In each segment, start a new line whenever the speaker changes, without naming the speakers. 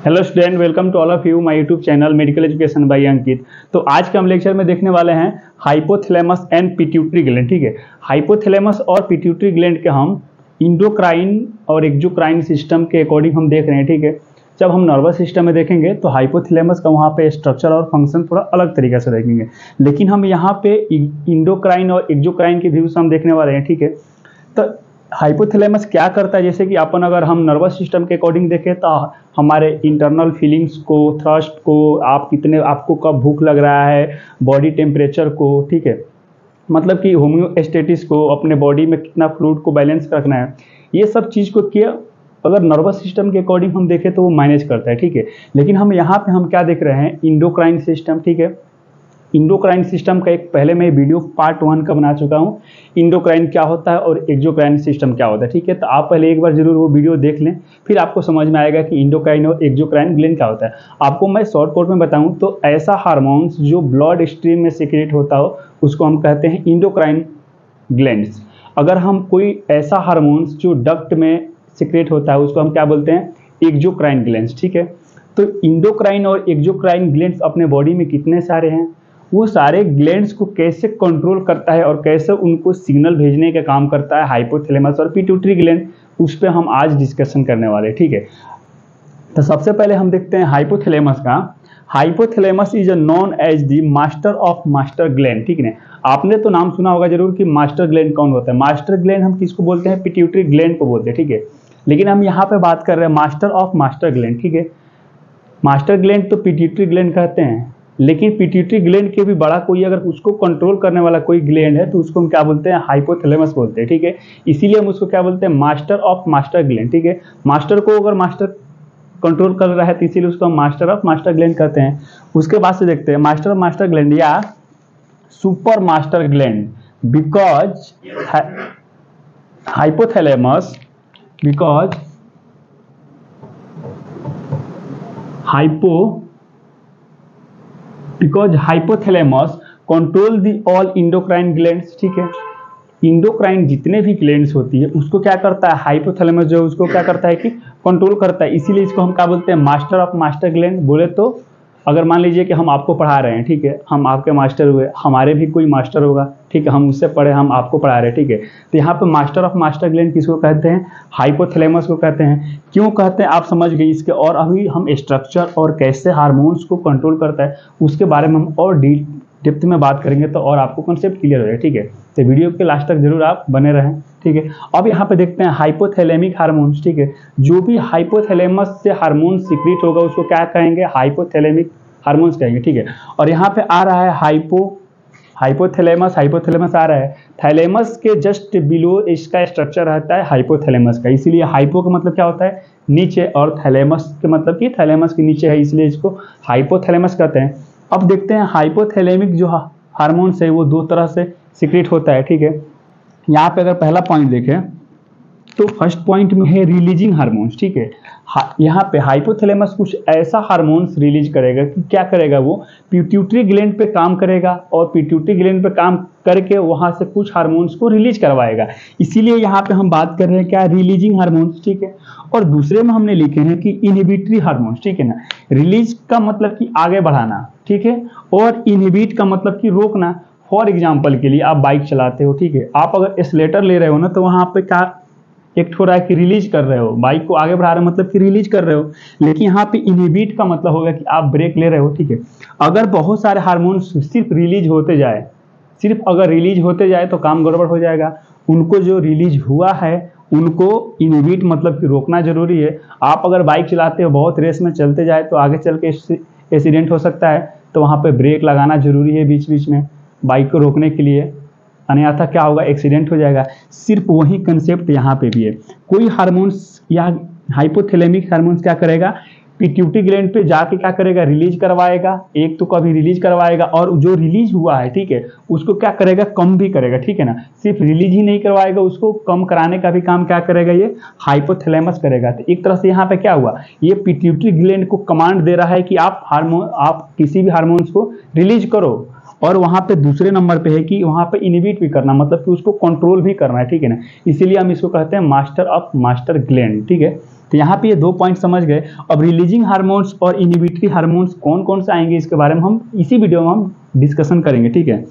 Hello student, welcome to all of you my YouTube channel medical education by Ankit. तो आज के हम lecture में देखने वाले हैं हाइपोथैलेमस एंड पिट्यूटरी ग्लैंड। ठीक है, हाइपोथैलेमस और पिट्यूटरी ग्लैंड के हम इंडोक्राइन और एक्सोक्राइन सिस्टम के अकॉर्डिंग हम देख रहे हैं। ठीक है, जब हम नर्वस सिस्टम में देखेंगे तो हाइपोथैलेमस का वहाँ पे स्ट्रक्चर और फंक्शन थोड़ा अलग तरीके से देखेंगे, लेकिन हम यहाँ पे इंडोक्राइन और एक्सोक्राइन के व्यूज हम देखने वाले हैं। ठीक है, तो हाइपोथैलेमस क्या करता है, जैसे कि अपन अगर हम नर्वस सिस्टम के अकॉर्डिंग देखें तो हमारे इंटरनल फीलिंग्स को, थ्रस्ट को, आपको कब भूख लग रहा है, बॉडी टेम्परेचर को, ठीक है, मतलब कि होम्योस्टेटिस को, अपने बॉडी में कितना फ्लूइड को बैलेंस रखना है, ये सब चीज़ को किया अगर नर्वस सिस्टम के अकॉर्डिंग हम देखें तो वो मैनेज करता है। ठीक है, लेकिन हम यहाँ पे हम क्या देख रहे हैं, इंडोक्राइन सिस्टम। ठीक है, इंडोक्राइन सिस्टम का एक पहले मैं वीडियो पार्ट 1 का बना चुका हूँ, इंडोक्राइन क्या होता है और एक्सोक्राइन सिस्टम क्या होता है। ठीक है, तो आप पहले एक बार जरूर वो वीडियो देख लें, फिर आपको समझ में आएगा कि इंडोक्राइन और एक्सोक्राइन ग्लैंड क्या होता है। आपको मैं शॉर्टकट में बताऊँ तो ऐसा हार्मोन्स जो ब्लड स्ट्रीम में सीक्रेट होता हो उसको हम कहते हैं इंडोक्राइन ग्लैंड्स। अगर हम कोई ऐसा हार्मोन्स जो डक्ट में सीक्रेट होता है उसको हम क्या बोलते हैं, एक्सोक्राइन ग्लैंड्स। ठीक है, तो इंडोक्राइन और एक्सोक्राइन ग्लैंड्स अपने बॉडी में कितने सारे हैं, वो सारे ग्लैंड्स को कैसे कंट्रोल करता है और कैसे उनको सिग्नल भेजने का काम करता है हाइपोथैलेमस और पिट्यूटरी ग्लैंड, उस पर हम आज डिस्कशन करने वाले हैं। ठीक है, तो सबसे पहले हम देखते हैं हाइपोथैलेमस का। Hypothalamus is known as the master of master gland. ठीक है, आपने तो नाम सुना होगा जरूर कि मास्टर ग्लैंड कौन होता है। मास्टर ग्लैंड हम किसको बोलते हैं, पिट्यूटरी ग्लैंड को बोलते हैं। ठीक है, लेकिन हम यहाँ पे बात कर रहे हैं मास्टर ऑफ मास्टर ग्लैंड। ठीक है, मास्टर ग्लैंड तो पिट्यूटरी ग्लैंड कहते हैं, लेकिन पिट्यूटरी ग्लैंड के भी बड़ा कोई अगर उसको कंट्रोल करने वाला कोई ग्लैंड है तो उसको हम क्या बोलते हैं, हाइपोथैलेमस बोलते हैं। ठीक है, इसीलिए हम उसको क्या बोलते हैं, मास्टर ऑफ मास्टर ग्लैंड। ठीक है, मास्टर को अगर मास्टर कंट्रोल कर रहा है तो इसीलिए उसको हम मास्टर ऑफ मास्टर ग्लैंड कहते हैं। उसके बाद से देखते हैं मास्टर ऑफ मास्टर ग्लैंड या super master gland, because hypothalamus because hypothalamus control the all endocrine glands. ठीक है, इंडोक्राइन जितने भी ग्लैंड्स होती है उसको क्या करता है, हाइपोथैलेमस जो है उसको क्या करता है कि कंट्रोल करता है, इसीलिए इसको हम क्या बोलते हैं, मास्टर ऑफ मास्टर ग्लैंड। बोले तो अगर मान लीजिए कि हम आपको पढ़ा रहे हैं, ठीक है, हम आपके मास्टर हुए, हमारे भी कोई मास्टर होगा, ठीक है, हम उससे पढ़े, हम आपको पढ़ा रहे हैं। ठीक है, तो यहाँ पे मास्टर ऑफ मास्टर ग्लैंड किसको कहते हैं, हाइपोथैलेमस को कहते हैं। क्यों कहते हैं आप समझ गए इसके, और अभी हम स्ट्रक्चर और कैसे हार्मोन्स को कंट्रोल करता है उसके बारे में हम और डेप्थ में बात करेंगे तो और आपको कॉन्सेप्ट क्लियर हो जाएगा। ठीक है, तो वीडियो के लास्ट तक जरूर आप बने रहें। ठीक है, अब यहाँ पे देखते हैं हाइपोथैलेमिक हार्मोन्स। ठीक है, जो भी हाइपोथैलेमस से हार्मोन सीक्रेट होगा उसको क्या कहेंगे, हाइपोथैलेमिक हार्मोन्स कहेंगे। ठीक है, और यहाँ पे आ रहा है हाइपोथैलेमस आ रहा है, थैलेमस के जस्ट बिलो इसका स्ट्रक्चर रहता है हाइपोथैलेमस का, इसीलिए हाइपो का मतलब क्या होता है, नीचे, और थैलेमस के मतलब कि थैलेमस के नीचे है, इसलिए इसको हाइपोथैलेमस कहते हैं। अब देखते हैं हाइपोथैलेमिक जो हार्मोन्स है वो दो तरह से सीक्रेट होता है। ठीक है, यहाँ पे अगर पहला पॉइंट देखें तो फर्स्ट पॉइंट में है रिलीजिंग हार्मोन्स। ठीक है, यहाँ पे हाइपोथैलेमस कुछ ऐसा हार्मोन्स रिलीज करेगा कि क्या करेगा, वो पिट्यूटरी ग्लैंड पे काम करेगा और पिट्यूटरी ग्लैंड पे काम करके वहां से कुछ हार्मोन्स को रिलीज करवाएगा, इसीलिए यहाँ पे हम बात कर रहे हैं क्या, रिलीजिंग हार्मोन्स। ठीक है, और दूसरे में हमने लिखे हैं कि इनहिबिटरी हार्मोन्स। ठीक है ना, रिलीज का मतलब कि आगे बढ़ाना, ठीक है, और इनहिबिट का मतलब कि रोकना। फॉर एग्जाम्पल के लिए आप बाइक चलाते हो, ठीक है, आप अगर एक्सीलरेटर ले रहे हो ना तो वहां पे क्या एक हो रहा है कि रिलीज कर रहे हो, बाइक को आगे बढ़ा रहे हो मतलब कि रिलीज कर रहे हो, लेकिन यहाँ पे इनहिबिट का मतलब होगा कि आप ब्रेक ले रहे हो। ठीक है, अगर बहुत सारे हार्मोन्स सिर्फ अगर रिलीज होते जाए तो काम गड़बड़ हो जाएगा। उनको जो रिलीज हुआ है उनको इनहिबिट मतलब कि रोकना जरूरी है। आप अगर बाइक चलाते हो, बहुत रेस में चलते जाए तो आगे चल के एक्सीडेंट हो सकता है, तो वहाँ पे ब्रेक लगाना जरूरी है बीच बीच में बाइक को रोकने के लिए, अन्यथा क्या होगा, एक्सीडेंट हो जाएगा। सिर्फ वही कंसेप्ट यहाँ पे भी है। कोई हार्मोन्स या हाइपोथैलेमिक हार्मोन्स क्या करेगा, पिट्यूटरी ग्लैंड पे जाके क्या करेगा, रिलीज करवाएगा, एक तो कभी रिलीज करवाएगा और जो रिलीज हुआ है, ठीक है, उसको क्या करेगा, कम भी करेगा। ठीक है ना, सिर्फ रिलीज ही नहीं करवाएगा, उसको कम कराने का भी काम क्या करेगा, ये हाइपोथैलेमस करेगा। तो एक तरह से यहाँ पे क्या हुआ, ये पिट्यूटरी ग्लैंड को कमांड दे रहा है कि आप किसी भी हार्मोन्स को रिलीज करो, और वहां पे दूसरे नंबर पे है कि वहां पे इनहिबिट भी करना, मतलब कि उसको कंट्रोल भी करना है। ठीक है ना, इसीलिए हम इसको कहते हैं मास्टर ऑफ मास्टर ग्लैंड। ठीक है, तो यहाँ पे ये 2 पॉइंट समझ गए। अब रिलीजिंग हार्मोन्स और इनहिबिटरी हार्मोन्स कौन कौन से आएंगे इसके बारे में हम इसी वीडियो में हम डिस्कशन करेंगे, ठीक है।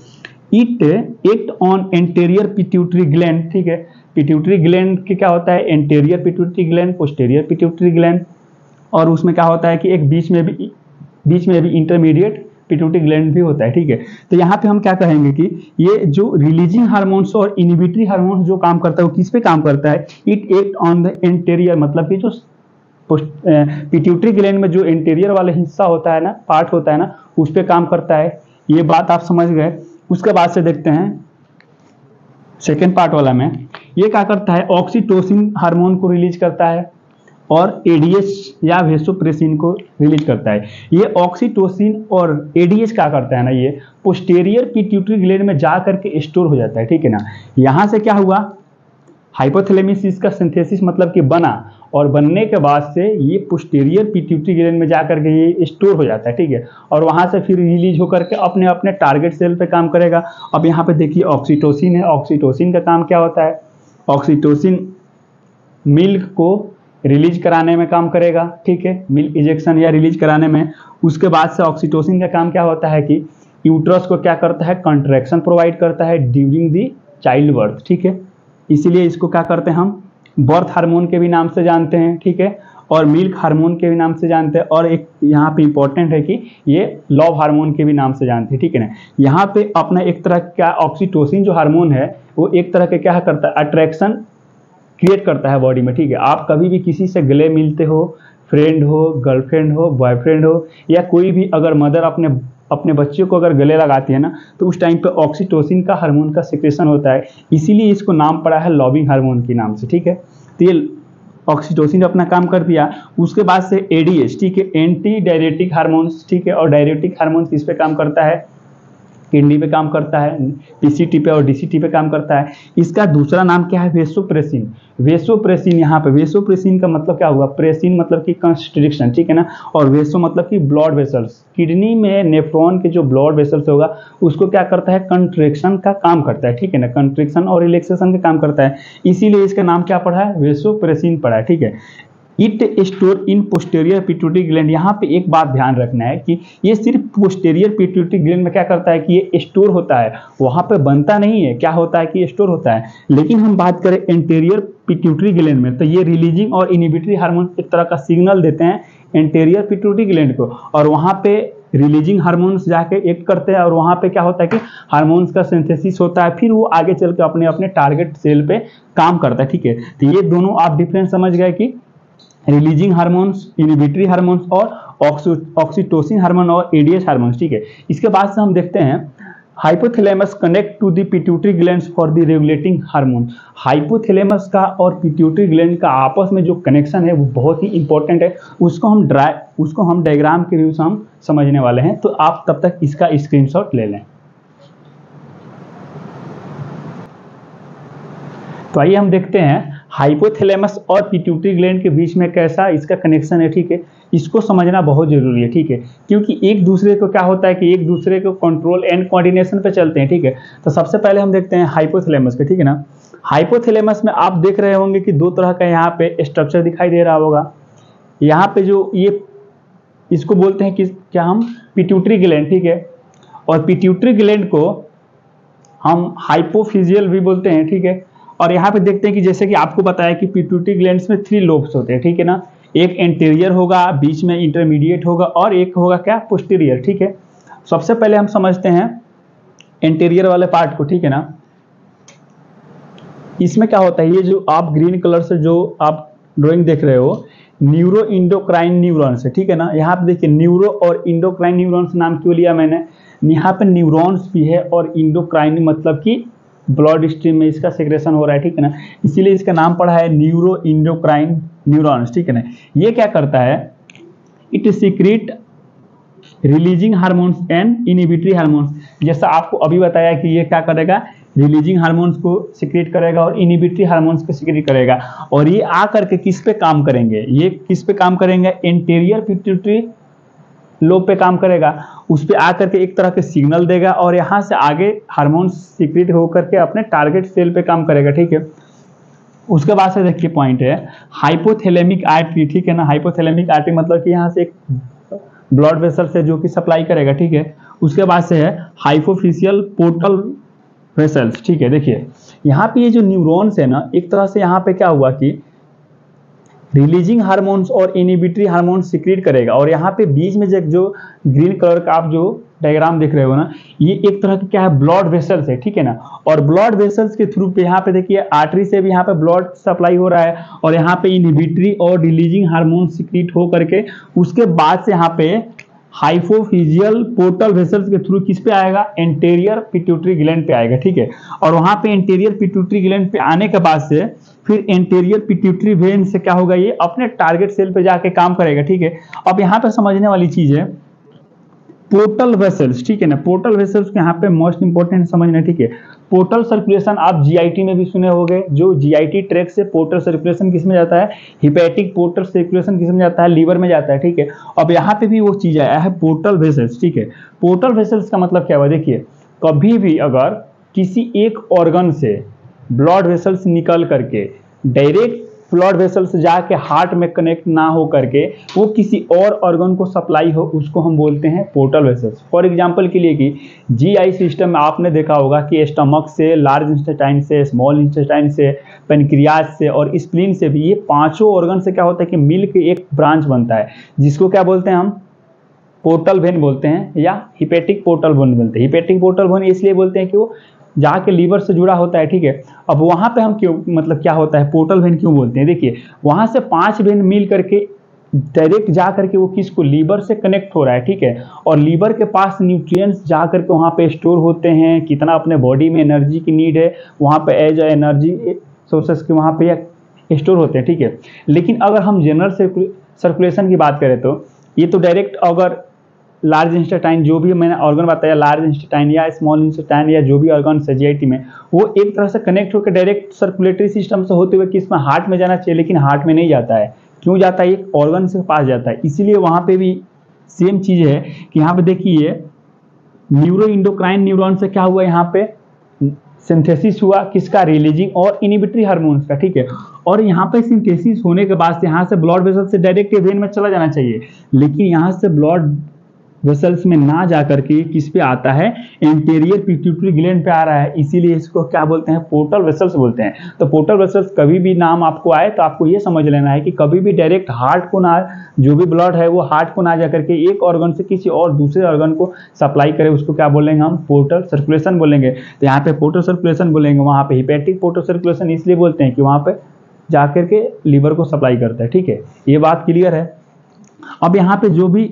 It act on anterior pituitary gland, ठीक है। पिट्यूटरी ग्लैंड के क्या होता है, anterior pituitary gland, posterior pituitary gland, और उसमें क्या होता है कि एक बीच में भी इंटरमीडिएट पिट्यूटरी ग्लैंड भी होता है, ठीक है। तो यहाँ पे हम क्या कहेंगे कि ये जो रिलीजिंग हार्मोन्स और इनहिबिटरी हार्मोन्स जो काम करता है वो किस पे काम करता है, it act on the anterior, मतलब कि जो पिट्यूटरी ग्लैंड में जो एंटेरियर वाला हिस्सा होता है ना, पार्ट होता है ना, उस पे काम करता है। ये बात आप समझ गए। उसके बाद से देखते हैं सेकेंड पार्ट वाला में, ये क्या करता है, ऑक्सीटोसिन हार्मोन को रिलीज करता है और एडीएच या वेसोप्रेसिन को रिलीज करता है। ये ऑक्सीटोसिन और एडीएच क्या करता है ना, ये पोस्टेरियर पिट्यूटरी ग्लैंड में जा करके स्टोर हो जाता है, ठीक है ना। यहाँ से क्या हुआ, हाइपोथैलेमस इसका सिंथेसिस मतलब कि बना, और बनने के बाद से ये पोस्टेरियर पिट्यूटरी ग्लैंड में जा करके ये स्टोर हो जाता है, ठीक है। और वहाँ से फिर रिलीज होकर के अपने अपने टारगेट सेल पे काम करेगा। अब यहाँ पे देखिए ऑक्सीटोसिन है, ऑक्सीटोसिन का काम क्या होता है, ऑक्सीटोसिन मिल्क को रिलीज कराने में काम करेगा, ठीक है, मिल्क इंजेक्शन या रिलीज कराने में। उसके बाद से ऑक्सीटोसिन का काम क्या होता है कि यूट्रस को क्या करता है, कंट्रैक्शन प्रोवाइड करता है ड्यूरिंग दी चाइल्ड बर्थ, ठीक है। इसीलिए इसको क्या करते हैं हम बर्थ हार्मोन के भी नाम से जानते हैं, ठीक है, और मिल्क हार्मोन के भी नाम से जानते हैं, और एक यहाँ पे इंपॉर्टेंट है कि ये लव हार्मोन के भी नाम से जानते हैं, ठीक है ना। यहाँ पे अपना एक तरह का ऑक्सीटोसिन जो हार्मोन है वो एक तरह के क्या करता है, अट्रैक्शन क्रिएट करता है बॉडी में, ठीक है। आप कभी भी किसी से गले मिलते हो, फ्रेंड हो, गर्लफ्रेंड हो, बॉयफ्रेंड हो, या कोई भी अगर मदर अपने बच्चे को अगर गले लगाती है ना, तो उस टाइम पे ऑक्सीटोसिन का हार्मोन का सिक्रेशन होता है, इसीलिए इसको नाम पड़ा है लविंग हार्मोन के नाम से, ठीक है। तो ये ऑक्सीटोसिन अपना काम कर दिया। उसके बाद से एडीएच, ठीक है, एंटी डायरेटिक हार्मोन्स, ठीक है, और डायरेटिक हार्मोन्स किस पे काम करता है, किडनी पे काम करता है, पीसीटी पे और डीसीटी पे काम करता है। इसका दूसरा नाम क्या है, वेसोप्रेसिन। वेसोप्रेसिन, यहाँ पे वेसोप्रेसिन का मतलब क्या हुआ, प्रेसिन मतलब कि कंस्ट्रिक्शन, ठीक है ना, और वेसो मतलब कि ब्लड वेसल्स। किडनी में नेफ्रॉन के जो ब्लड वेसल्स होगा उसको क्या करता है, कंट्रैक्शन का काम करता है, ठीक है ना, कंट्रैक्शन और रिलैक्सेशन का काम करता है, इसीलिए इसका नाम क्या पड़ा है, वेसोप्रेसिन पड़ा है, ठीक है। It store in posterior pituitary gland. यहाँ पे एक बात ध्यान रखना है कि ये सिर्फ पोस्टेरियर पिट्यूटरी ग्लैंड में क्या करता है कि ये स्टोर होता है, वहाँ पे बनता नहीं है, क्या होता है कि स्टोर होता है। लेकिन हम बात करें एंटेरियर पिट्यूटरी ग्लैंड में, तो ये रिलीजिंग और इनहिबिटरी हार्मोन एक तरह का सिग्नल देते हैं एंटेरियर पिट्यूटरी ग्लैंड को, और वहाँ पे रिलीजिंग हार्मोन्स जाके एक्ट करते हैं, और वहाँ पे क्या होता है कि हार्मोन्स का सिंथेसिस होता है, फिर वो आगे चल के अपने अपने टारगेट सेल पे काम करता है, ठीक है। तो ये दोनों आप डिफरेंस समझ गए कि रिलीजिंग हार्मोन्स, इनहिबिटरी हार्मोन्स और ऑक्सीटोसिन हार्मोन और एडीएच हार्मोन्स, ठीक है। इसके बाद से हम देखते हैं hypothalamus connect to the pituitary glands for the regulating hormone. Hypothalamus का और पिट्यूटरी ग्लैंड का आपस में जो कनेक्शन है वो बहुत ही इंपॉर्टेंट है, उसको हम डायग्राम के व्यू से हम समझने वाले हैं, तो आप तब तक इसका स्क्रीनशॉट ले लें। तो आइए हम देखते हैं हाइपोथैलेमस और पिट्यूटरी ग्लैंड के बीच में कैसा इसका कनेक्शन है, ठीक है। इसको समझना बहुत जरूरी है, ठीक है, क्योंकि एक दूसरे को क्या होता है कि एक दूसरे को कंट्रोल एंड कोऑर्डिनेशन पे चलते हैं, ठीक है। तो सबसे पहले हम देखते हैं हाइपोथैलेमस के, ठीक है ना। हाइपोथैलेमस में आप देख रहे होंगे कि दो तरह का यहाँ पे स्ट्रक्चर दिखाई दे रहा होगा। यहाँ पे जो ये इसको बोलते हैं कि क्या हम पिट्यूटरी ग्लैंड, ठीक है, और पिट्यूटरी ग्लैंड को हम हाइपोफिजियल भी बोलते हैं, ठीक है। और यहाँ पे देखते हैं कि जैसे कि आपको बताया कि पिट्यूटरी ग्लैंड्स में 3 लोब्स होते हैं, ठीक है ना। एक एंटीरियर होगा, बीच में इंटरमीडिएट होगा, और एक होगा क्या, पोस्टीरियर, ठीक है। सबसे पहले हम समझते हैं एंटीरियर वाले पार्ट को, ठीक है ना। इसमें क्या होता है, ये जो आप ग्रीन कलर से जो आप ड्राइंग देख रहे हो, न्यूरो इंडोक्राइन न्यूरॉन्स है, ठीक है ना। यहाँ पे देखिए न्यूरो और इंडोक्राइन न्यूरॉन्स नाम क्यों लिया मैंने, यहाँ पे न्यूरॉन्स भी है और इंडोक्राइन मतलब कि ब्लड स्ट्रीम में इसका सेक्रेशन हो रहा है, ठीक है ना, इसीलिए इसका नाम पड़ा है न्यूरो इंडोक्राइन न्यूरॉन्स, ठीक है ना। ये क्या करता है, it secret releasing hormones and inhibitory hormones. जैसा आपको अभी बताया कि ये क्या करेगा, रिलीजिंग हार्मोन्स को सीक्रेट करेगा और इनहिबिटरी हार्मोन्स को सीक्रेट करेगा, और ये आकर के किस पे काम करेंगे, ये किस पे काम करेंगे, एंटीरियर पिट्यूटरी लोब पे काम करेगा, उस पे आकर के एक तरह के सिग्नल देगा, और यहाँ से आगे हार्मोन्स सीक्रेट होकर के अपने टारगेट सेल पे काम करेगा, ठीक है। उसके बाद से देखिए पॉइंट है हाइपोथैलेमिक आर्टरी, ठीक है ना। हाइपोथैलेमिक आर्टरी मतलब कि यहाँ से एक ब्लड वेसल से जो कि सप्लाई करेगा, ठीक है। उसके बाद से है हाइपोफिशियल पोर्टल वेसल्स, ठीक है। देखिए यहाँ पे ये जो न्यूरॉन्स है ना, एक तरह से यहाँ पे क्या हुआ कि रिलीजिंग हार्मोन्स और इनिबिटरी हार्मोन्स सिक्रीट करेगा, और यहाँ पे बीच में जो ग्रीन कलर का आप जो डायग्राम देख रहे हो ना, ये एक तरह का क्या है, ब्लड वेसल्स है, ठीक है ना। और ब्लड वेसल्स के थ्रू पे यहाँ पे देखिए आर्टरी से भी यहाँ पे ब्लड सप्लाई हो रहा है, और यहाँ पे इनिबिटरी और रिलीजिंग हार्मोन सिक्रीट हो करके उसके बाद से यहाँ पे हाइपोफिजियल पोर्टल वेसल्स के थ्रू किस पे आएगा, एंटीरियर पिट्यूटरी ग्लैंड पे आएगा, ठीक है। और वहां पे एंटीरियर पिट्यूटरी ग्लैंड पे आने के बाद से फिर एंटीरियर पिट्यूटरी वेन से क्या होगा, ये अपने टारगेट सेल पे जाके काम करेगा, ठीक है। अब यहाँ पे समझने वाली चीज है पोर्टल वेसल्स, ठीक है ना। पोर्टल वेसल्स के यहाँ पे मोस्ट इंपोर्टेंट समझना, ठीक है। पोर्टल सर्कुलेशन आप जीआईटी में भी सुने होंगे, जो जीआईटी ट्रैक से पोर्टल सर्कुलेशन किस में जाता है, हिपैटिक पोर्टल सर्कुलेशन किस में जाता है, लीवर में जाता है, ठीक है। अब यहाँ पे भी वो चीज आया है पोर्टल वेसल्स, ठीक है। पोर्टल वेसल्स का मतलब क्या हुआ, देखिए कभी भी अगर किसी एक ऑर्गन से ब्लड वेसल्स निकल करके डायरेक्ट ब्लड वेसल्स जाके हार्ट में कनेक्ट ना हो करके वो किसी और ऑर्गन को सप्लाई हो, उसको हम बोलते हैं पोर्टल वेसल्स। फॉर एग्जांपल के लिए कि जीआई सिस्टम में आपने देखा होगा कि स्टमक से, लार्ज इंटेस्टाइन से, स्मॉल इंटेस्टाइन से, पेनक्रियाज से और स्प्लीन से भी, ये पांचों ऑर्गन से क्या होता है कि मिल के एक ब्रांच बनता है, जिसको क्या बोलते हैं हम, पोर्टल वेन बोलते हैं, या हिपैटिक पोर्टल वेन बोलते हैं। हिपैटिक पोर्टल वेन इसलिए बोलते हैं कि वो जाके लीवर से जुड़ा होता है, ठीक है। अब वहां पे हम क्यों, मतलब क्या होता है, पोर्टल वेन क्यों बोलते हैं, देखिए वहां से 5 वेन मिल करके डायरेक्ट जा करके वो किसको, लीवर से कनेक्ट हो रहा है, ठीक है। और लीवर के पास न्यूट्रिएंट्स जा करके वहां पे स्टोर होते हैं, कितना अपने बॉडी में एनर्जी की नीड है वहां पे एज एनर्जी सोर्सेस के वहां पे स्टोर होते हैं, ठीक है। लेकिन अगर हम जनरल सर्कुलेशन की बात करें तो ये तो डायरेक्ट अगर लार्ज इंटेस्टाइन, जो भी मैंने ऑर्गन बताया, लार्ज इंटेस्टाइन या स्मॉल इंटेस्टाइन या जो भी ऑर्गन है जीआईटी में, वो एक तरह से कनेक्ट होकर डायरेक्ट सर्कुलेटरी सिस्टम से होते हुए किसमें, हार्ट में जाना चाहिए, लेकिन हार्ट में नहीं जाता है। क्यों जाता है, एक ऑर्गन से पास जाता है। इसीलिए वहां पे भी सेम चीज है कि यहाँ पे देखिए न्यूरो इंडोक्राइन न्यूरॉन से क्या हुआ, यहाँ पे सिंथेसिस हुआ किसका, रिलीजिंग और इनिबिटरी हार्मोन्स का, ठीक है। और यहाँ पे सिंथेसिस होने के बाद से यहाँ से ब्लड वेसल से डायरेक्ट वेन में चला जाना चाहिए, लेकिन यहाँ से ब्लड वेसल्स में ना जाकर के किस पे आता है, एंटीरियर पिट्यूटरी ग्लैंड पे आ रहा है, इसीलिए इसको क्या बोलते हैं, पोर्टल वेसल्स बोलते हैं। तो पोर्टल वेसल्स कभी भी नाम आपको आए तो आपको ये समझ लेना है कि कभी भी डायरेक्ट हार्ट को ना, जो भी ब्लड है वो हार्ट को ना जाकर के एक ऑर्गन से किसी और दूसरे ऑर्गन को सप्लाई करे, उसको क्या बोलेंगे हम, पोर्टल सर्कुलेशन बोलेंगे। तो यहाँ पे पोर्टल सर्कुलेशन बोलेंगे, वहाँ पे हिपैटिक पोर्टल सर्कुलेशन इसलिए बोलते हैं कि वहाँ पे जाकर के लीवर को सप्लाई करता है, ठीक है। ये बात क्लियर है। अब यहाँ पे जो भी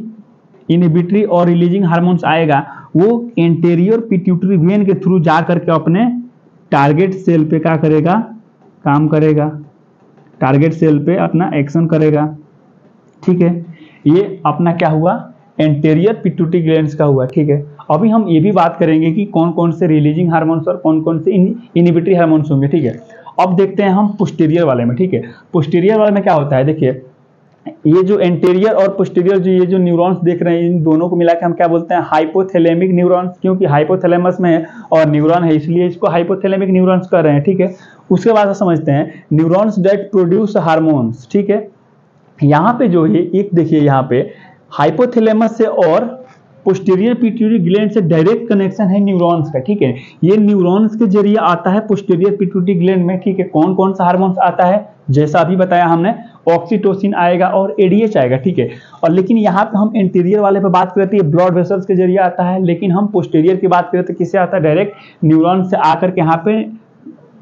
इनिबिटरी और रिलीजिंग हार्मोन्स आएगा वो एंटीरियर पिट्यूटरी वेन के थ्रू जा करके अपने टारगेट सेल पे क्या करेगा, काम करेगा, टारगेट सेल पे अपना एक्शन करेगा, ठीक है। ये अपना क्या हुआ, एंटीरियर पिट्यूटरी ग्लैंड्स का हुआ, ठीक है। अभी हम ये भी बात करेंगे कि कौन कौन से रिलीजिंग हार्मोन्स और कौन कौन से इनिबिटरी हार्मोन्स होंगे, ठीक है। अब देखते हैं हम पोस्टीरियर वाले में, ठीक है। पोस्टीरियर वाले में क्या होता है, देखिए ये जो एंटीरियर और पोस्टीरियर जो ये जो न्यूरॉन्स देख रहे हैं, इन दोनों को मिला के हम क्या बोलते हैं, हाइपोथैलेमिक न्यूरॉन्स, क्योंकि हाइपोथैलेमस में है और न्यूरॉन है इसलिए इसको हाइपोथैलेमिक न्यूरॉन्स कर रहे हैं, ठीक है। उसके बाद समझते हैं न्यूरॉन्स दैट प्रोड्यूस हार्मोन्स, ठीक है। यहाँ पे जो है एक देखिए यहाँ पे हाइपोथैलेमस से और पोस्टीरियर पिट्यूटरी ग्लैंड से डायरेक्ट कनेक्शन है न्यूरॉन्स का, ठीक है। ये न्यूरॉन्स के जरिए आता है पोस्टीरियर पिट्यूटरी ग्लैंड में, ठीक है। कौन कौन सा हार्मोन्स आता है, जैसा अभी बताया हमने, ऑक्सीटोसिन आएगा और एडीएच आएगा, ठीक है। और लेकिन यहाँ पे हम इंटीरियर वाले पे बात करते हैं, ब्लड वेसल्स के जरिए आता है, लेकिन हम पोस्टीरियर की बात करते हैं किससे आता है, डायरेक्ट न्यूरॉन से आकर के यहाँ पे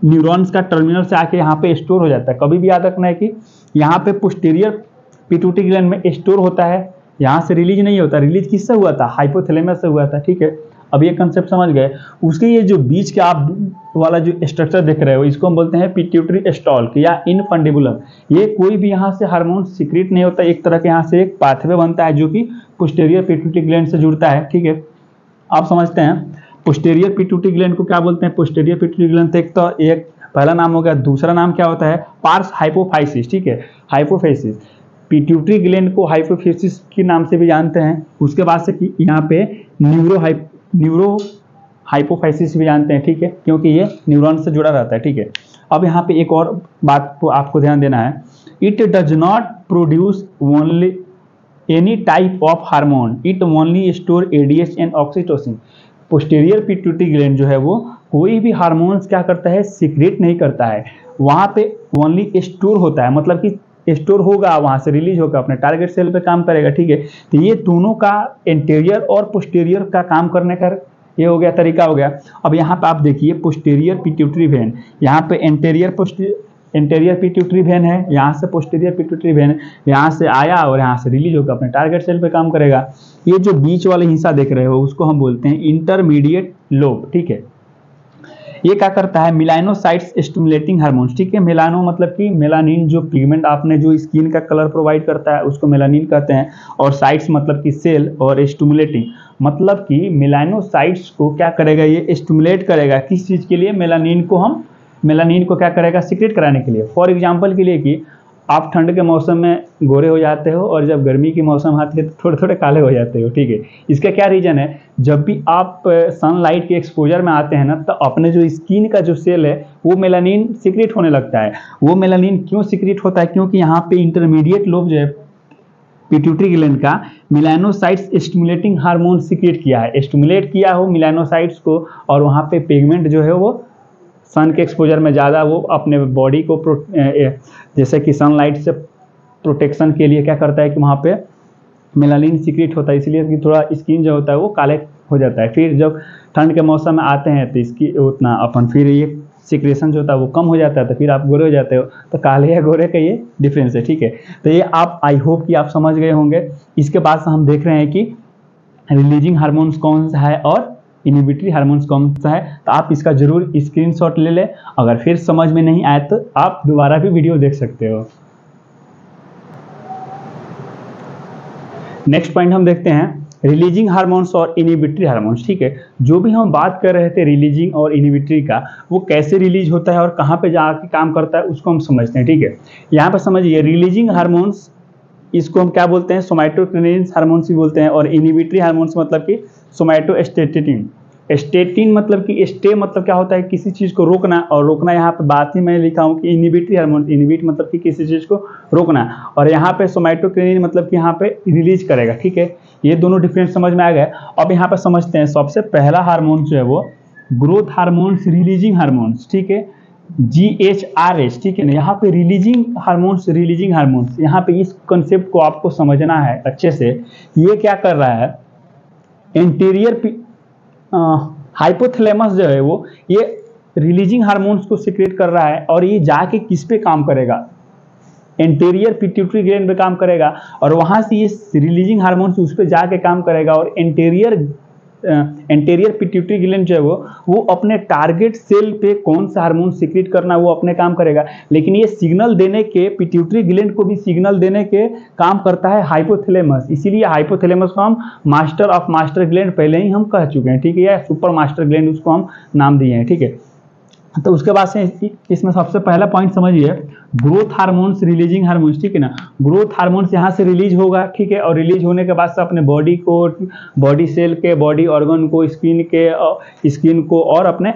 न्यूरॉन्स का टर्मिनल से आके यहाँ पे स्टोर हो जाता है। कभी भी याद रखना है कि यहाँ पे पोस्टीरियर पिट्यूटरी ग्लैंड में स्टोर होता है, यहाँ से रिलीज नहीं होता। रिलीज किससे हुआ था, हाइपोथैलेमस से हुआ था, ठीक है। अब ये कंसेप्ट समझ गए। उसके ये जो बीच के आप वाला जो स्ट्रक्चर देख रहे हो इसको हम बोलते हैं पिट्यूटरी स्टॉल्क या इनफंडिबुलम। ये कोई भी यहाँ से हार्मोन सीक्रेट नहीं होता, एक तरह के यहाँ से एक पाथवे बनता है जो कि पोस्टीरियर पिट्यूटरी ग्लैंड से जुड़ता है, ठीक है। आप समझते हैं पोस्टीरियर पिट्यूटरी ग्लैंड को क्या बोलते हैं, पोस्टीरियर पिट्यूटरी ग्लैंड एक तो एक पहला नाम हो गया, दूसरा नाम क्या होता है, पार्स हाइपोफाइसिस, ठीक है। हाइपोफाइसिस पिट्यूटरी ग्लैंड को हाइपोफिसिस के नाम से भी जानते हैं। उसके बाद से यहाँ पे न्यूरो हाइपोफाइसिस भी जानते हैं, ठीक है, क्योंकि ये न्यूरॉन से जुड़ा रहता है, ठीक है। अब यहाँ पे एक और बात को आपको ध्यान देना है, it does not produce only any type of hormone, it only store ADH and oxytocin. Posterior pituitary gland जो है वो कोई भी हार्मोन्स क्या करता है, सीक्रेट नहीं करता है, वहाँ पे ओनली स्टोर होता है, मतलब कि स्टोर होगा, वहाँ से रिलीज होगा, अपने टारगेट सेल पे काम करेगा, ठीक है। तो ये दोनों का एंटीरियर और पोस्टीरियर का काम करने का ये हो गया, तरीका हो गया। अब यहाँ पे आप देखिए पोस्टीरियर पिट्यूटरी वेन, यहाँ पे एंटीरियर पिट्यूटरी वेन है, यहाँ से पोस्टीरियर पिट्यूटरी वेन है, यहाँ से आया और यहाँ से रिलीज होकर अपने टारगेट सेल पे काम करेगा। ये जो बीच वाला हिस्सा देख रहे हो उसको हम बोलते हैं इंटरमीडिएट लोब, ठीक है। ये क्या करता है, मेलानोसाइट्स स्टिमुलेटिंग हार्मोन्स, ठीक है। मेलानो मतलब कि मेलानिन, जो पिगमेंट आपने जो स्किन का कलर प्रोवाइड करता है उसको मेलानिन कहते हैं, और साइट्स मतलब कि सेल, और स्टिमुलेटिंग मतलब कि मेलानोसाइट्स को क्या करेगा, ये स्टिमुलेट करेगा, किस चीज़ के लिए, मेलानिन को क्या करेगा, सीक्रेट कराने के लिए। फॉर एग्जांपल के लिए कि आप ठंड के मौसम में गोरे हो जाते हो और जब गर्मी की मौसम आती है तो थोड़े थोड़े काले हो जाते हो, ठीक है। इसका क्या रीज़न है, जब भी आप सनलाइट के एक्सपोजर में आते हैं ना, तो अपने जो स्किन का जो सेल है वो मेलानिन सीक्रेट होने लगता है। वो मेलानिन क्यों सीक्रेट होता है, क्योंकि यहाँ पे इंटरमीडिएट लोब जो है पिट्यूटरी ग्लैंड का मेलानोसाइट्स स्टिमुलेटिंग हार्मोन सीक्रेट किया है, स्टिमुलेट किया हो मेलानोसाइट्स को, और वहाँ पे पिगमेंट जो है वो सन के एक्सपोजर में ज़्यादा वो अपने बॉडी को जैसे कि सनलाइट से प्रोटेक्शन के लिए क्या करता है कि वहाँ पे मेलानिन सीक्रेट होता है, इसलिए कि थोड़ा स्किन जो होता है वो काले हो जाता है। फिर जब ठंड के मौसम में आते हैं तो इसकी उतना अपन फिर ये सिक्रेशन जो होता है वो कम हो जाता है, तो फिर आप गोरे हो जाते हो। तो काले या गोरे का ये डिफरेंस है, ठीक है। तो ये आप आई होप कि आप समझ गए होंगे। इसके बाद से हम देख रहे हैं कि रिलीजिंग हार्मोन्स कौन सा है और इनहिबिटरी हार्मोन्स कौन सा है। तो आप इसका जरूर स्क्रीनशॉट ले लें, अगर फिर समझ में नहीं आए तो आप दोबारा भी वीडियो देख सकते हो। नेक्स्ट पॉइंट हम देखते हैं रिलीजिंग हार्मोन्स और इनहिबिटरी हार्मोन्स, ठीक है। जो भी हम बात कर रहे थे रिलीजिंग और इनहिबिटरी का, वो कैसे रिलीज होता है और कहाँ पे जाके काम करता है उसको हम समझते हैं, ठीक है। यहाँ पर समझिए रिलीजिंग हार्मोन्स, इसको हम क्या बोलते हैं, सोमैटोकिनिन हार्मोन्स भी बोलते हैं, और इनहिबिटरी हार्मोन्स मतलब कि सोमैटोस्टैटिन। स्टेटिन मतलब कि स्टे मतलब क्या होता है, किसी चीज़ को रोकना, और रोकना यहाँ पे बात ही मैं लिखा हूँ कि इनहिबिटरी हार्मोन, इनहिबिट मतलब कि किसी चीज़ को रोकना, और यहाँ पे सोमैटोकिनिन मतलब कि यहाँ पे रिलीज करेगा, ठीक है। ये दोनों डिफरेंस समझ में आ गए। अब यहाँ पे समझते हैं सबसे पहला हार्मोन जो है वो ग्रोथ हार्मोन्स, रिलीजिंग हार्मोन्स, ठीक है, GHRH, ठीक है ना। यहाँ पे रिलीजिंग हार्मोन्स, यहाँ पे इस कंसेप्ट को आपको समझना है अच्छे से। ये क्या कर रहा है, एंटीरियर हाइपोथैलेमस जो है वो ये रिलीजिंग हार्मोन्स को सीक्रेट कर रहा है, और ये जाके किस पे काम करेगा, एंटीरियर पिट्यूटरी ग्लैंड पे काम करेगा, और वहाँ से ये रिलीजिंग हार्मोन्स उस पे जाके काम करेगा, और एंटीरियर पिट्यूटरी ग्लैंड जो है वो अपने टारगेट सेल पे कौन सा हार्मोन सीक्रेट करना वो अपने काम करेगा। लेकिन ये सिग्नल देने के, पिट्यूटरी ग्लैंड को भी सिग्नल देने के काम करता है हाइपोथैलेमस, इसीलिए हाइपोथैलेमस को हम मास्टर ऑफ मास्टर ग्लैंड पहले ही हम कह चुके हैं, ठीक है, या सुपर मास्टर ग्लैंड उसको हम नाम दिए हैं, ठीक है। तो उसके बाद से इसमें सबसे पहला पॉइंट समझिए, ग्रोथ हार्मोन्स, रिलीजिंग हार्मोन्स, ठीक है ना। ग्रोथ हार्मोन्स यहाँ से रिलीज होगा, ठीक है, और रिलीज होने के बाद से अपने बॉडी को, बॉडी सेल के, बॉडी ऑर्गन को, स्किन को और अपने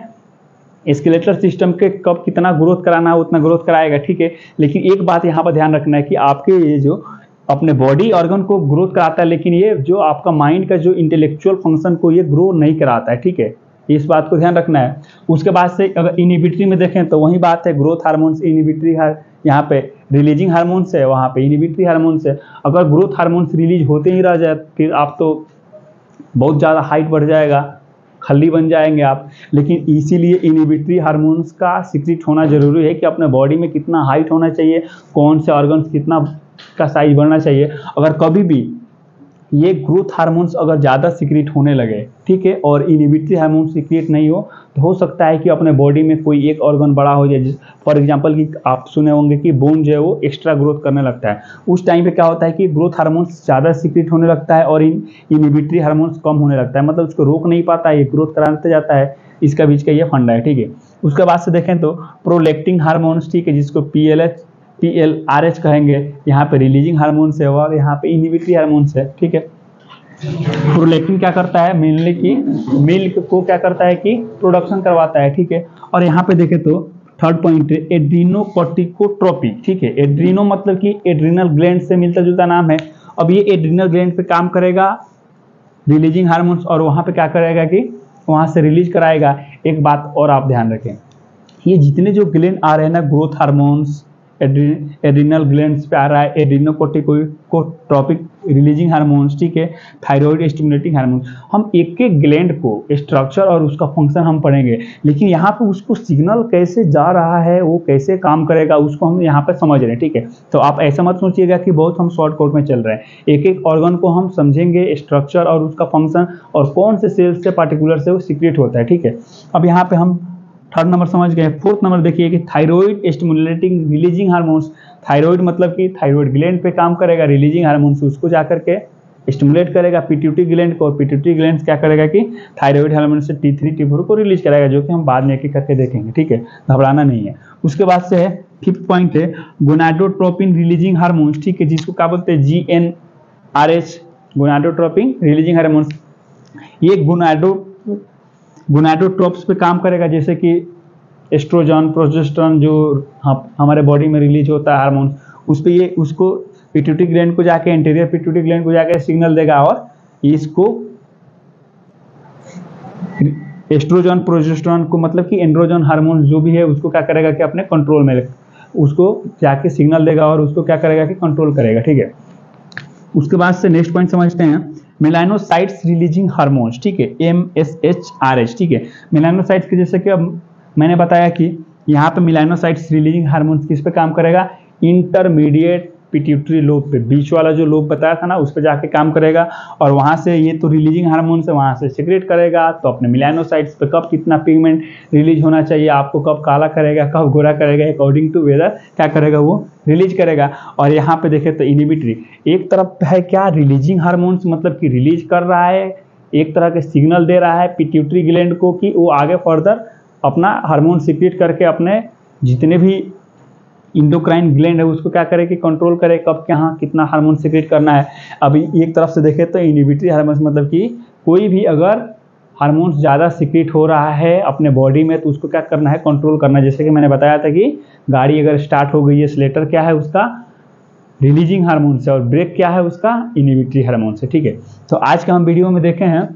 स्केलेटल सिस्टम के कब कितना ग्रोथ कराना है उतना ग्रोथ कराएगा, ठीक है। लेकिन एक बात यहाँ पर ध्यान रखना है कि आपके ये जो अपने बॉडी ऑर्गन को ग्रोथ कराता है, लेकिन ये जो आपका माइंड का जो इंटेलेक्चुअल फंक्शन को ये ग्रो नहीं कराता है, ठीक है, इस बात को ध्यान रखना है। उसके बाद से अगर इनहिबिटरी में देखें तो वही बात है, ग्रोथ हार्मोन्स, इनहिबिटरी यहाँ पे रिलीजिंग हार्मोन्स है, वहाँ पे इनहिबिटरी हार्मोन्स है। अगर ग्रोथ हार्मोन्स रिलीज होते ही रह जाए फिर आप तो बहुत ज़्यादा हाइट बढ़ जाएगा, खल्ली बन जाएंगे आप। लेकिन इसीलिए इनहिबिटरी हार्मोन्स का सीक्रेट होना जरूरी है कि अपने बॉडी में कितना हाइट होना चाहिए, कौन से ऑर्गन्स कितना का साइज बढ़ना चाहिए। अगर कभी भी ये ग्रोथ हार्मोन्स अगर ज़्यादा सीक्रेट होने लगे, ठीक है, और इनहिबिटरी हार्मोन सीक्रेट नहीं हो, तो हो सकता है कि अपने बॉडी में कोई एक ऑर्गन बड़ा हो जाए। फॉर एग्जांपल कि आप सुने होंगे कि बोन जो है वो एक्स्ट्रा ग्रोथ करने लगता है, उस टाइम पे क्या होता है कि ग्रोथ हार्मोन्स ज़्यादा सीक्रेट होने लगता है और इनहिबिटरी हार्मोन्स कम होने लगता है, मतलब उसको रोक नहीं पाता है, ये ग्रोथ कराते जाता है। इसका बीच का ये फंडा है, ठीक है। उसके बाद से देखें तो प्रोलैक्टिन हार्मोन्स, ठीक है, जिसको PLRH कहेंगे, यहाँ पे रिलीजिंग हार्मोन्स है और यहाँ पे इनहिबिटरी हार्मोन्स है, ठीक है। प्रोलैक्टिन क्या करता है, मेनली कि मिल्क को क्या करता है कि प्रोडक्शन करवाता है, ठीक है। और यहाँ पे देखें तो थर्ड पॉइंट है एड्रीनोकोर्टिकोट्रोपी, ठीक है। एड्रीनो मतलब कि एड्रीनल ग्लैंड से मिलता जुलता नाम है। अब ये एड्रीनल ग्लैंड पे काम करेगा रिलीजिंग हार्मोन्स, और वहाँ पे क्या करेगा कि वहाँ से रिलीज कराएगा। एक बात और आप ध्यान रखें, ये जितने जो ग्लैंड आ रहे हैं ना, ग्रोथ हार्मोन्स, एड्रीनल ग्लैंड्स पे आ रहा है एड्रीनोकोर्टिकोट्रोपिक रिलीजिंग हार्मोन्स, ठीक है, थायराइड स्टिमुलेटिंग हार्मोन्स, हम एक एक ग्लैंड को स्ट्रक्चर और उसका फंक्शन हम पढ़ेंगे, लेकिन यहाँ पे उसको सिग्नल कैसे जा रहा है, वो कैसे काम करेगा, उसको हम यहाँ पे समझ रहे हैं, ठीक है। तो आप ऐसा मत सोचिएगा कि बहुत हम शॉर्ट कोट में चल रहे हैं, एक एक ऑर्गन को हम समझेंगे, स्ट्रक्चर और उसका फंक्शन, और कौन से सेल्स से पार्टिकुलर से वो सीक्रेट होता है, ठीक है। अब यहाँ पे हम थर्ड नंबर समझ गए। फोर्थ नंबर देखिए कि thyroid stimulating releasing hormones, thyroid मतलब कि थायराइड ग्लैंड पे काम करेगा, रिलीजिंग हार्मोन्स उसको जाकर के स्टिमुलेट करेगा पिट्यूटरी ग्लैंड को, और पिट्यूटरी ग्लैंड क्या करेगा कि थायराइड हार्मोन से T3 T4 को रिलीज कराएगा, जो कि हम बाद में एक एक करके देखेंगे, ठीक है, घबराना नहीं है। उसके बाद से है फिफ्थ पॉइंट है गोनाडोट्रोपिन रिलीजिंग हार्मोन्स, ठीक है, जिसको क्या बोलते हैं GnRH, गोनाडोट्रोपिन रिलीजिंग हार्मोन्स। ये गोनाडोट्रोप्स पे काम करेगा, जैसे कि एस्ट्रोजन, प्रोजेस्टेरोन जो हमारे बॉडी में रिलीज होता है हार्मोन, उस पे ये उसको पिट्यूटरी ग्लैंड को जाके, एंटीरियर पिट्यूटरी ग्लैंड को जाके सिग्नल देगा, और इसको एस्ट्रोजन प्रोजेस्टेरोन को मतलब कि एंड्रोजन हार्मोन जो भी है उसको क्या करेगा कि अपने कंट्रोल में उसको जाके सिग्नल देगा, और उसको क्या करेगा कि कंट्रोल करेगा, ठीक है। उसके बाद से नेक्स्ट पॉइंट समझते हैं मेलानोसाइट्स रिलीजिंग हार्मोन्स, ठीक है, MSHRH, ठीक है। मेलानोसाइट्स के जैसे कि अब मैंने बताया कि यहाँ पे मेलानोसाइट्स रिलीजिंग हार्मोन्स किस पे काम करेगा, इंटरमीडिएट पिट्यूटरी लोब पे, बीच वाला जो लोब बताया था ना, उस पे जाके काम करेगा, और वहाँ से ये तो रिलीजिंग हार्मोन से वहाँ से सीक्रेट करेगा। तो अपने मेलानोसाइट्स पे कब कितना पिगमेंट रिलीज होना चाहिए, आपको कब काला करेगा, कब गोरा करेगा, अकॉर्डिंग टू वेदर क्या करेगा, वो रिलीज करेगा। और यहाँ पे देखें तो इनिबिटरी, एक तरफ है क्या रिलीजिंग हार्मोन्स मतलब कि रिलीज कर रहा है, एक तरह के सिग्नल दे रहा है पिट्यूटरी ग्लैंड को कि वो आगे फर्दर अपना हार्मोन सीक्रेट करके अपने जितने भी इंडोक्राइन ग्लैंड है उसको क्या करे कि कंट्रोल करे, कब कहाँ कितना हार्मोन सीक्रेट करना है। अभी एक तरफ से देखें तो इनिबिटरी हार्मोन्स मतलब कि कोई भी अगर हार्मोन्स ज़्यादा सीक्रेट हो रहा है अपने बॉडी में तो उसको क्या करना है, कंट्रोल करना है। जैसे कि मैंने बताया था कि गाड़ी अगर स्टार्ट हो गई है, एक्सीलरेटर क्या है उसका रिलीजिंग हार्मोन से, और ब्रेक क्या है उसका इनिबिटरी हार्मोन से, ठीक है। तो आज का हम वीडियो में देखे हैं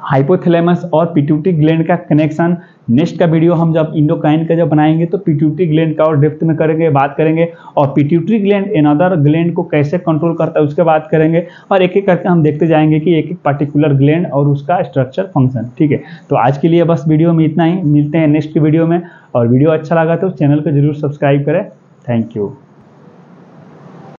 हाइपोथैलेमस और पिट्यूटरी ग्लैंड का कनेक्शन। नेक्स्ट का वीडियो हम जब इंडोक्राइन का जब बनाएंगे तो पिट्यूटरी ग्लैंड का और डेप्थ में करेंगे, बात करेंगे, और पिट्यूटरी ग्लैंड अनदर ग्लैंड को कैसे कंट्रोल करता है उसके बात करेंगे, और एक एक करके हम देखते जाएंगे कि एक एक पार्टिकुलर ग्लैंड और उसका स्ट्रक्चर फंक्शन, ठीक है। तो आज के लिए बस वीडियो में इतना ही, मिलते हैं नेक्स्ट वीडियो में, और वीडियो अच्छा लगा तो चैनल को जरूर सब्सक्राइब करें। Thank you.